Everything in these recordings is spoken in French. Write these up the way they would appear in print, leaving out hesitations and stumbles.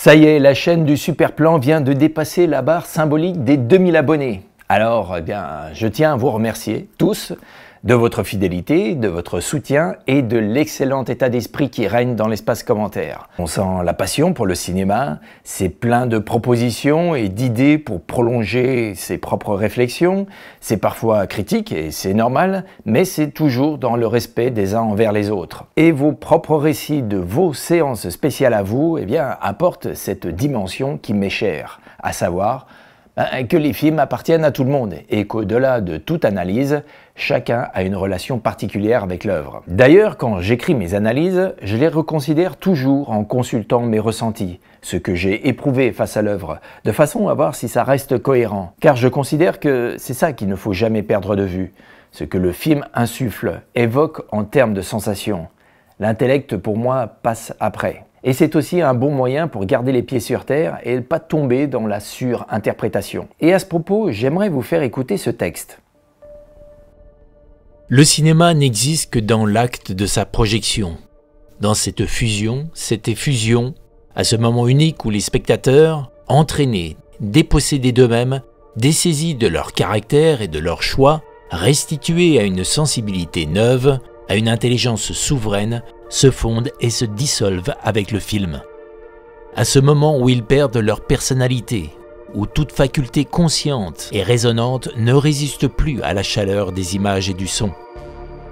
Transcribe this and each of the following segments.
Ça y est, la chaîne du Super Plan vient de dépasser la barre symbolique des 2000 abonnés. Alors, eh bien, je tiens à vous remercier tous de votre fidélité, de votre soutien et de l'excellent état d'esprit qui règne dans l'espace commentaire. On sent la passion pour le cinéma, c'est plein de propositions et d'idées pour prolonger ses propres réflexions. C'est parfois critique et c'est normal, mais c'est toujours dans le respect des uns envers les autres. Et vos propres récits de vos séances spéciales à vous, eh bien, apportent cette dimension qui m'est chère, à savoir que les films appartiennent à tout le monde et qu'au-delà de toute analyse, chacun a une relation particulière avec l'œuvre. D'ailleurs, quand j'écris mes analyses, je les reconsidère toujours en consultant mes ressentis, ce que j'ai éprouvé face à l'œuvre, de façon à voir si ça reste cohérent. Car je considère que c'est ça qu'il ne faut jamais perdre de vue, ce que le film insuffle, évoque en termes de sensations. L'intellect, pour moi, passe après. Et c'est aussi un bon moyen pour garder les pieds sur terre et ne pas tomber dans la surinterprétation. Et à ce propos, j'aimerais vous faire écouter ce texte. Le cinéma n'existe que dans l'acte de sa projection. Dans cette fusion, cette effusion, à ce moment unique où les spectateurs, entraînés, dépossédés d'eux-mêmes, dessaisis de leur caractère et de leur choix, restitués à une sensibilité neuve, à une intelligence souveraine, se fondent et se dissolvent avec le film. À ce moment où ils perdent leur personnalité, où toute faculté consciente et résonante ne résiste plus à la chaleur des images et du son.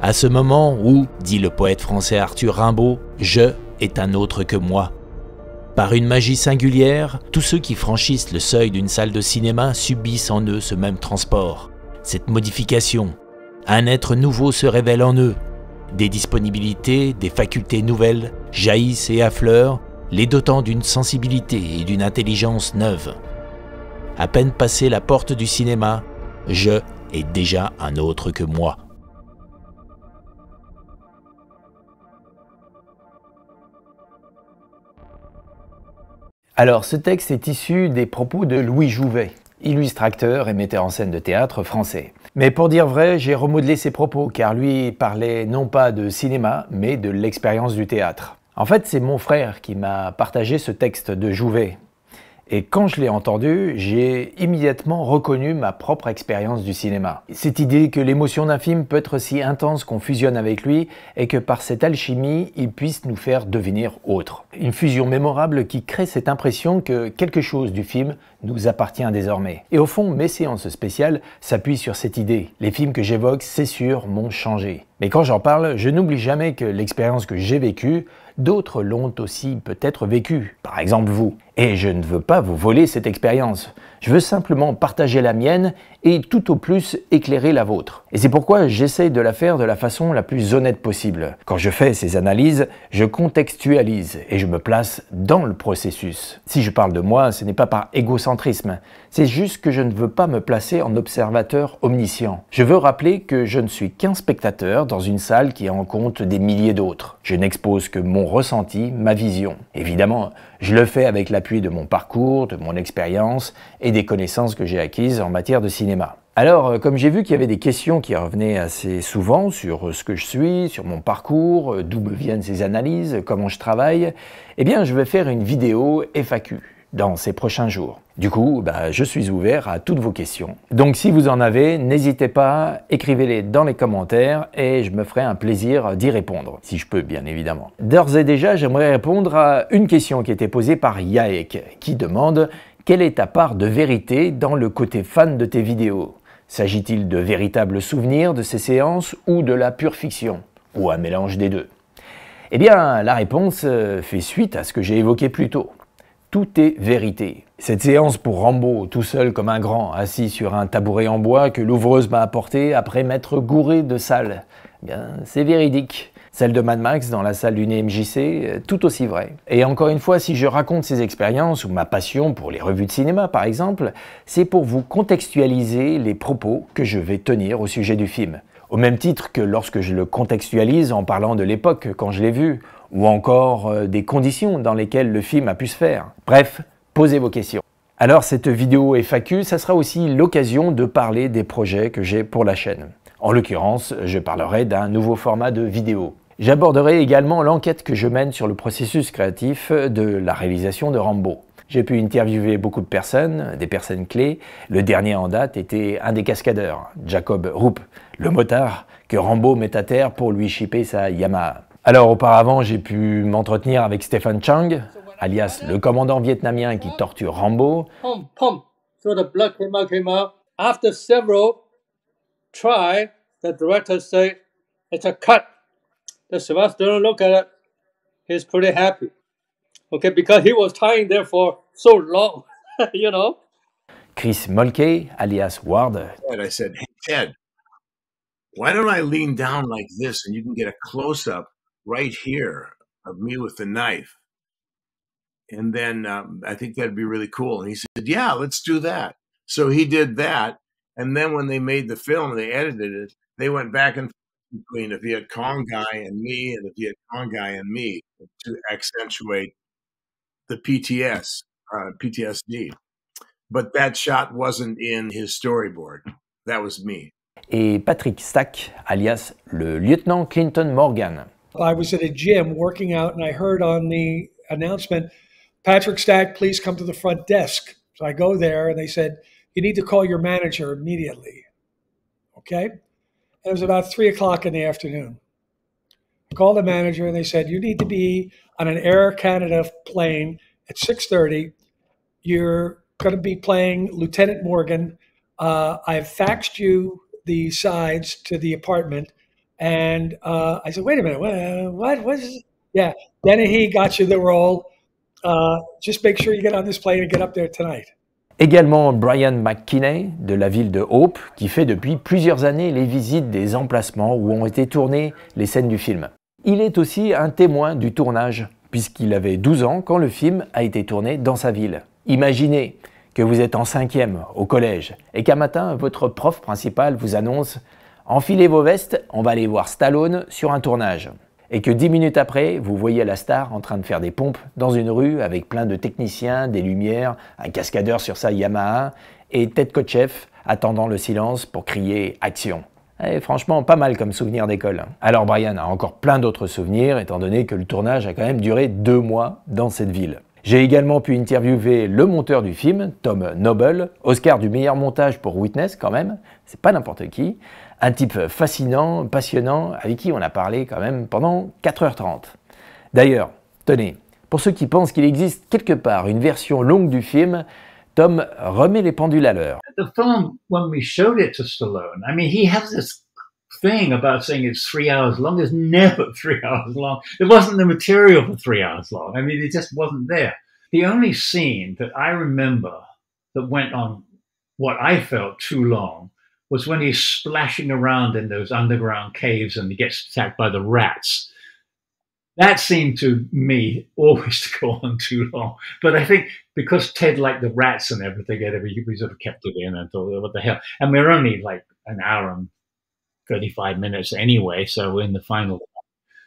À ce moment où, dit le poète français Arthur Rimbaud, « je est un autre que moi ». Par une magie singulière, tous ceux qui franchissent le seuil d'une salle de cinéma subissent en eux ce même transport, cette modification. Un être nouveau se révèle en eux. Des disponibilités, des facultés nouvelles jaillissent et affleurent, les dotant d'une sensibilité et d'une intelligence neuve. À peine passé la porte du cinéma, je est déjà un autre que moi. Alors, ce texte est issu des propos de Louis Jouvet, illustre acteur et metteur en scène de théâtre français. Mais pour dire vrai, j'ai remodelé ses propos, car lui parlait non pas de cinéma, mais de l'expérience du théâtre. En fait, c'est mon frère qui m'a partagé ce texte de Jouvet. Et quand je l'ai entendu, j'ai immédiatement reconnu ma propre expérience du cinéma. Cette idée que l'émotion d'un film peut être si intense qu'on fusionne avec lui et que par cette alchimie, il puisse nous faire devenir autres. Une fusion mémorable qui crée cette impression que quelque chose du film nous appartient désormais. Et au fond, mes séances spéciales s'appuient sur cette idée. Les films que j'évoque, c'est sûr, m'ont changé. Mais quand j'en parle, je n'oublie jamais que l'expérience que j'ai vécue, d'autres l'ont aussi peut-être vécue, par exemple vous. Et je ne veux pas vous voler cette expérience. Je veux simplement partager la mienne et tout au plus éclairer la vôtre. Et c'est pourquoi j'essaye de la faire de la façon la plus honnête possible. Quand je fais ces analyses, je contextualise et je me place dans le processus. Si je parle de moi, ce n'est pas par égocentrisme, c'est juste que je ne veux pas me placer en observateur omniscient. Je veux rappeler que je ne suis qu'un spectateur dans une salle qui en compte des milliers d'autres. Je n'expose que mon ressenti, ma vision. Évidemment, je le fais avec l'appui de mon parcours, de mon expérience et des connaissances que j'ai acquises en matière de cinéma. Alors, comme j'ai vu qu'il y avait des questions qui revenaient assez souvent sur ce que je suis, sur mon parcours, d'où me viennent ces analyses, comment je travaille, eh bien, je vais faire une vidéo FAQ dans ces prochains jours. Du coup, je suis ouvert à toutes vos questions. Donc si vous en avez, n'hésitez pas, écrivez-les dans les commentaires et je me ferai un plaisir d'y répondre, si je peux bien évidemment. D'ores et déjà, j'aimerais répondre à une question qui était posée par Yaek, qui demande « Quelle est ta part de vérité dans le côté fan de tes vidéos ? S'agit-il de véritables souvenirs de ces séances ou de la pure fiction ? Ou un mélange des deux ?» Eh bien, la réponse fait suite à ce que j'ai évoqué plus tôt. Tout est vérité. Cette séance pour Rambo, tout seul comme un grand, assis sur un tabouret en bois que l'ouvreuse m'a apporté après m'être gouré de salles, eh bien, c'est véridique. Celle de Mad Max dans la salle d'une MJC, tout aussi vrai. Et encore une fois, si je raconte ces expériences ou ma passion pour les revues de cinéma par exemple, c'est pour vous contextualiser les propos que je vais tenir au sujet du film. Au même titre que lorsque je le contextualise en parlant de l'époque quand je l'ai vu, ou encore des conditions dans lesquelles le film a pu se faire. Bref, posez vos questions. Alors cette vidéo FAQ, ça sera aussi l'occasion de parler des projets que j'ai pour la chaîne. En l'occurrence, je parlerai d'un nouveau format de vidéo. J'aborderai également l'enquête que je mène sur le processus créatif de la réalisation de Rambo. J'ai pu interviewer beaucoup de personnes, des personnes clés. Le dernier en date était un des cascadeurs, Jacob Rupp, le motard que Rambo met à terre pour lui shipper sa Yamaha. Alors auparavant, j'ai pu m'entretenir avec Stephen Chang, alias le commandant vietnamien qui torture Rambo. So the blood came out. After several try, the director said, "It's a cut." The Sylvester look at it. He's pretty happy. Okay, because he was tying there for so long, you know. Chris Mulkey, alias Ward. And I said, "Hey Ted, why don't I lean down like this and you can get a close-up right here of me with the knife? And then I think that'd be really cool." And he said, "Yeah, let's do that." So he did that. And then when they made the film, they edited it, they went back and forth between a Viet Cong guy and me and a Viet Cong guy and me to accentuate the PTSD. But that shot wasn't in his storyboard. That was me. Et Patrick Stack, alias le lieutenant Clinton Morgan. I was at a gym working out and I heard on the announcement, "Patrick Stack, please come to the front desk." So I go there and they said, "You need to call your manager immediately." Okay? And it was about 3 o'clock in the afternoon. I called the manager and they said, "You need to be on an Air Canada plane at 6:30. You're going to be playing Lieutenant Morgan. I've faxed you the sides to the apartment." And I said, "Wait a minute, what is it?" "Yeah, Dennehy got you the role. Just make sure you get on this plane and get up there tonight." Également Brian McKinney de la ville de Hope, qui fait depuis plusieurs années les visites des emplacements où ont été tournées les scènes du film. Il est aussi un témoin du tournage, puisqu'il avait 12 ans quand le film a été tourné dans sa ville. Imaginez que vous êtes en 5e au collège et qu'un matin, votre prof principal vous annonce « Enfilez vos vestes, on va aller voir Stallone sur un tournage ». Et que 10 minutes après, vous voyez la star en train de faire des pompes dans une rue avec plein de techniciens, des lumières, un cascadeur sur sa Yamaha et Ted Kotcheff attendant le silence pour crier « Action ». Et franchement, pas mal comme souvenir d'école. Alors Brian a encore plein d'autres souvenirs, étant donné que le tournage a quand même duré 2 mois dans cette ville. J'ai également pu interviewer le monteur du film, Tom Noble, Oscar du meilleur montage pour Witness quand même, c'est pas n'importe qui, un type fascinant, passionnant, avec qui on a parlé quand même pendant 4h30. D'ailleurs, tenez, pour ceux qui pensent qu'il existe quelque part une version longue du film, Tom remet les pendules à l'heure. The film, when we showed it to Stallone, I mean, he has this thing about saying it's 3 hours long. It's never 3 hours long. There wasn't the material for 3 hours long. I mean, it just wasn't there. The only scene that I remember that went on what I felt too long was when he's splashing around in those underground caves and he gets attacked by the rats. That seemed to me always to go on too long. But I think because Ted liked the rats and everything, we sort of kept it in and thought, what the hell? And we're only like an hour and 35 minutes anyway, so we're in the final.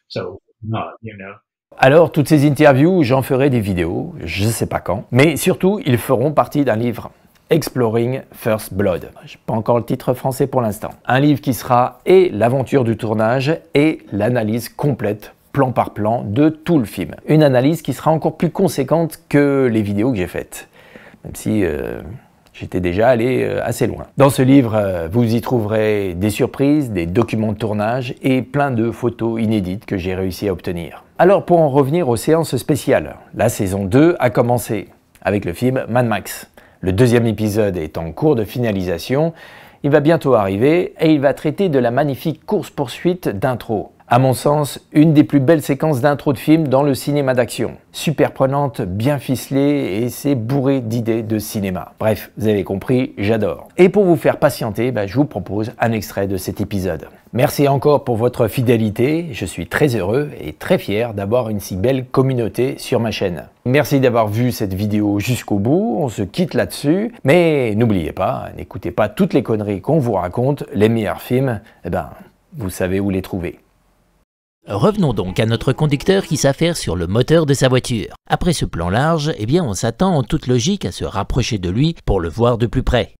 So not, you know. Alors, toutes ces interviews, j'en ferai des vidéos, je ne sais pas quand, mais surtout, ils feront partie d'un livre. Exploring First Blood. Je n'ai pas encore le titre français pour l'instant. Un livre qui sera et l'aventure du tournage et l'analyse complète, plan par plan, de tout le film. Une analyse qui sera encore plus conséquente que les vidéos que j'ai faites. Même si j'étais déjà allé assez loin. Dans ce livre, vous y trouverez des surprises, des documents de tournage et plein de photos inédites que j'ai réussi à obtenir. Alors pour en revenir aux séances spéciales, la saison 2 a commencé avec le film Mad Max. Le 2e épisode est en cours de finalisation, il va bientôt arriver et il va traiter de la magnifique course-poursuite d'intro. À mon sens, une des plus belles séquences d'intro de film dans le cinéma d'action. Super prenante, bien ficelée et c'est bourré d'idées de cinéma. Bref, vous avez compris, j'adore. Et pour vous faire patienter, je vous propose un extrait de cet épisode. Merci encore pour votre fidélité, je suis très heureux et très fier d'avoir une si belle communauté sur ma chaîne. Merci d'avoir vu cette vidéo jusqu'au bout, on se quitte là-dessus, mais n'oubliez pas, n'écoutez pas toutes les conneries qu'on vous raconte, les meilleurs films, vous savez où les trouver. Revenons donc à notre conducteur qui s'affaire sur le moteur de sa voiture. Après ce plan large, on s'attend en toute logique à se rapprocher de lui pour le voir de plus près.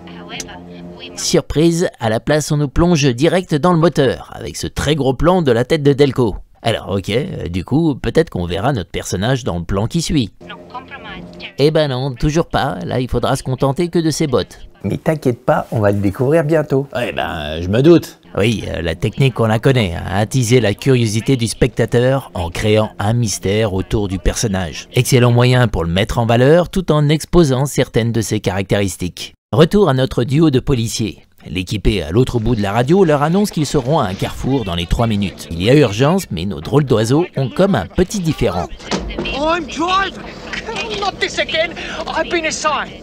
However, we Surprise, à la place on nous plonge direct dans le moteur, avec ce très gros plan de la tête de Delco. Alors ok, du coup, peut-être qu'on verra notre personnage dans le plan qui suit. Eh ben non, toujours pas, là il faudra se contenter que de ses bottes. Mais t'inquiète pas, on va le découvrir bientôt. Eh ben, je me doute. Oui, la technique on la connaît, hein, attiser la curiosité du spectateur en créant un mystère autour du personnage. Excellent moyen pour le mettre en valeur tout en exposant certaines de ses caractéristiques. Retour à notre duo de policiers. L'équipé à l'autre bout de la radio leur annonce qu'ils seront à un carrefour dans les 3 minutes. Il y a urgence, mais nos drôles d'oiseaux ont comme un petit différend. I'm driving. Not this again. I've been assigned.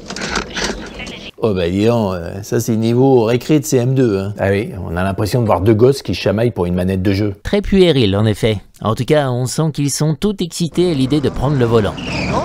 Oh bah dis donc, ça c'est niveau récré de CM2. Hein. Ah oui, on a l'impression de voir deux gosses qui chamaillent pour une manette de jeu. Très puéril en effet. En tout cas, on sent qu'ils sont tout excités à l'idée de prendre le volant.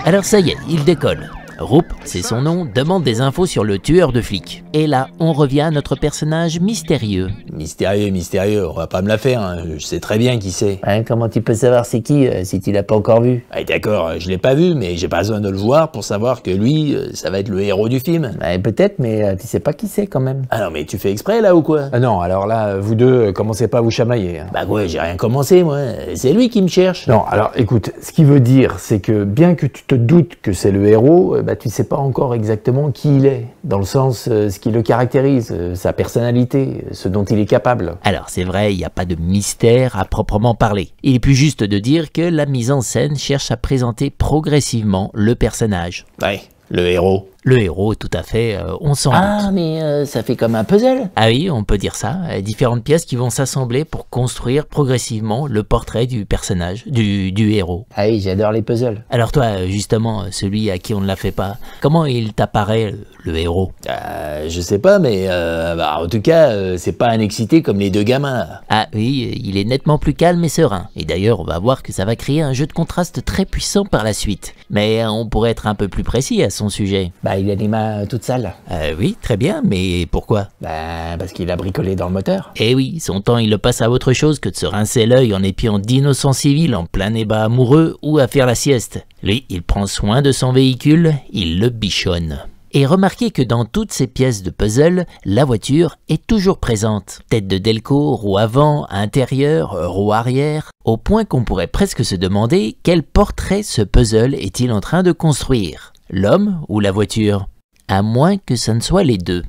Alors ça y est, ils décollent. Roop, c'est son nom, demande des infos sur le tueur de flics. Et là, on revient à notre personnage mystérieux. Mystérieux, on va pas me la faire, hein. Je sais très bien qui c'est. Ouais, comment tu peux savoir c'est qui si tu l'as pas encore vu? Ah, d'accord, je l'ai pas vu, mais j'ai pas besoin de le voir pour savoir que lui, ça va être le héros du film. Ouais, peut-être, mais tu sais pas qui c'est quand même. Ah non, mais tu fais exprès là ou quoi? Ah non, alors là, vous deux, commencez pas à vous chamailler. Hein. Bah ouais, j'ai rien commencé moi, c'est lui qui me cherche. Non, alors écoute, ce qui veut dire, c'est que bien que tu te doutes que c'est le héros, bah tu sais pas encore exactement qui il est, dans le sens ce qui le caractérise, sa personnalité, ce dont il est capable. Alors c'est vrai, il n'y a pas de mystère à proprement parler. Il est plus juste de dire que la mise en scène cherche à présenter progressivement le personnage. Ouais, le héros. Le héros, tout à fait, on s'en doute. Ah, mais ça fait comme un puzzle. Ah oui, on peut dire ça. Différentes pièces qui vont s'assembler pour construire progressivement le portrait du personnage, du héros. Ah oui, j'adore les puzzles. Alors toi, justement, celui à qui on ne la fait pas, comment il t'apparaît, le héros? Je sais pas, mais en tout cas, c'est pas un excité comme les deux gamins. Ah oui, il est nettement plus calme et serein. Et d'ailleurs, on va voir que ça va créer un jeu de contraste très puissant par la suite. Mais on pourrait être un peu plus précis à son sujet. Bah, il a les mains toutes sales. Oui, très bien, mais pourquoi? Bah, parce qu'il a bricolé dans le moteur. Eh oui, son temps il le passe à autre chose que de se rincer l'œil en épiant d'innocents civils en plein débat amoureux ou à faire la sieste. Lui, il prend soin de son véhicule, il le bichonne. Et remarquez que dans toutes ces pièces de puzzle, la voiture est toujours présente. Tête de Delco, roue avant, intérieur, roue arrière, au point qu'on pourrait presque se demander quel portrait ce puzzle est-il en train de construire. L'homme ou la voiture? À moins que ça ne soit les deux.